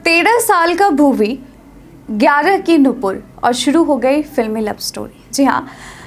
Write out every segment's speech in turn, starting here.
13 साल का भुवी, 11 की नुपुर और शुरू हो गई फिल्मी लव स्टोरी। जी हाँ,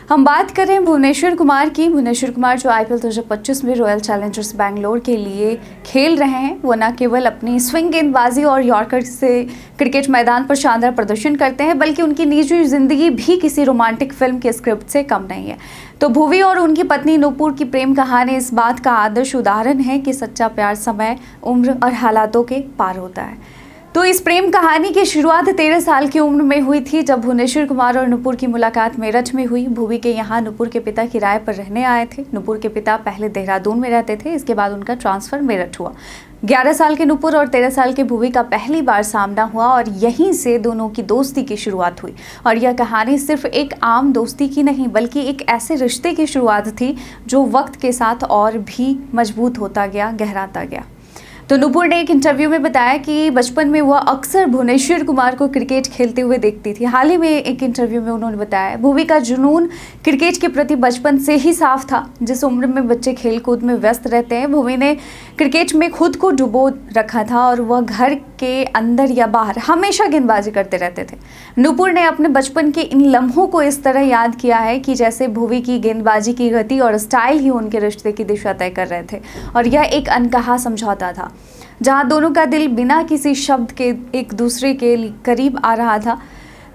हम बात करें भुवनेश्वर कुमार की। भुवनेश्वर कुमार जो IPL 2025 में रॉयल चैलेंजर्स बैंगलोर के लिए खेल रहे हैं, वो न केवल अपनी स्विंग गेंदबाजी और यॉर्कर से क्रिकेट मैदान पर शानदार प्रदर्शन करते हैं, बल्कि उनकी निजी जिंदगी भी किसी रोमांटिक फिल्म के स्क्रिप्ट से कम नहीं है। तो भुवी और उनकी पत्नी नुपुर की प्रेम कहानी इस बात का आदर्श उदाहरण है कि सच्चा प्यार समय, उम्र और हालातों के पार होता है। तो इस प्रेम कहानी की शुरुआत 13 साल की उम्र में हुई थी, जब भुवनेश्वर कुमार और नुपुर की मुलाकात मेरठ में हुई। भुवी के यहाँ नुपुर के पिता किराए पर रहने आए थे। नुपुर के पिता पहले देहरादून में रहते थे, इसके बाद उनका ट्रांसफर मेरठ हुआ। 11 साल के नुपुर और 13 साल के भुवी का पहली बार सामना हुआ और यहीं से दोनों की दोस्ती की शुरुआत हुई। और यह कहानी सिर्फ एक आम दोस्ती की नहीं, बल्कि एक ऐसे रिश्ते की शुरुआत थी जो वक्त के साथ और भी मजबूत होता गया, गहराता गया। तो नुपुर ने एक इंटरव्यू में बताया कि बचपन में वह अक्सर भुवनेश्वर कुमार को क्रिकेट खेलते हुए देखती थी। हाल ही में एक इंटरव्यू में उन्होंने बताया, भुवी का जुनून क्रिकेट के प्रति बचपन से ही साफ था। जिस उम्र में बच्चे खेलकूद में व्यस्त रहते हैं, भुवी ने क्रिकेट में खुद को डुबो रखा था और वह घर के अंदर या बाहर हमेशा गेंदबाजी करते रहते थे। नुपुर ने अपने बचपन के इन लम्हों को इस तरह याद किया है कि जैसे भुवी की गेंदबाजी की गति और स्टाइल ही उनके रिश्ते की दिशा तय कर रहे थे, और यह एक अनकहा समझौता था जहां दोनों का दिल बिना किसी शब्द के एक दूसरे के करीब आ रहा था।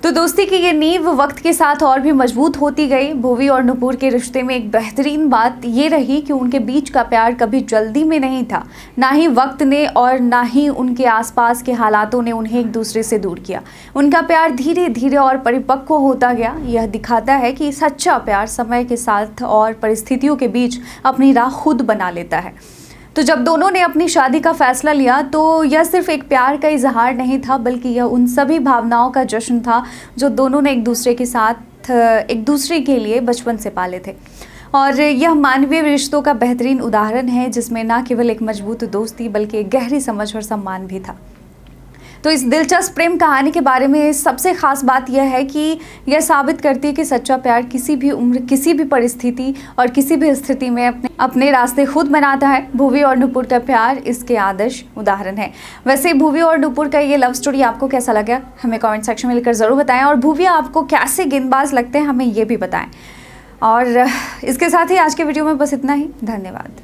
तो दोस्ती की ये नींव वक्त के साथ और भी मजबूत होती गई। भुवी और नुपुर के रिश्ते में एक बेहतरीन बात ये रही कि उनके बीच का प्यार कभी जल्दी में नहीं था। ना ही वक्त ने और ना ही उनके आसपास के हालातों ने उन्हें एक दूसरे से दूर किया। उनका प्यार धीरे धीरे और परिपक्व होता गया। यह दिखाता है कि सच्चा प्यार समय के साथ और परिस्थितियों के बीच अपनी राह खुद बना लेता है। तो जब दोनों ने अपनी शादी का फैसला लिया, तो यह सिर्फ एक प्यार का इजहार नहीं था, बल्कि यह उन सभी भावनाओं का जश्न था जो दोनों ने एक दूसरे के साथ एक दूसरे के लिए बचपन से पाले थे। और यह मानवीय रिश्तों का बेहतरीन उदाहरण है, जिसमें न केवल एक मजबूत दोस्ती बल्कि एक गहरी समझ और सम्मान भी था। तो इस दिलचस्प प्रेम कहानी के बारे में सबसे खास बात यह है कि यह साबित करती है कि सच्चा प्यार किसी भी उम्र, किसी भी परिस्थिति और किसी भी स्थिति में अपने रास्ते खुद बनाता है। भुवी और नुपुर का प्यार इसके आदर्श उदाहरण है। वैसे भुवी और नुपुर का ये लव स्टोरी आपको कैसा लगा, हमें कमेंट सेक्शन में लिखकर ज़रूर बताएं। और भुवी आपको कैसे गेंदबाज लगते हैं, हमें ये भी बताएं। और इसके साथ ही आज के वीडियो में बस इतना ही। धन्यवाद।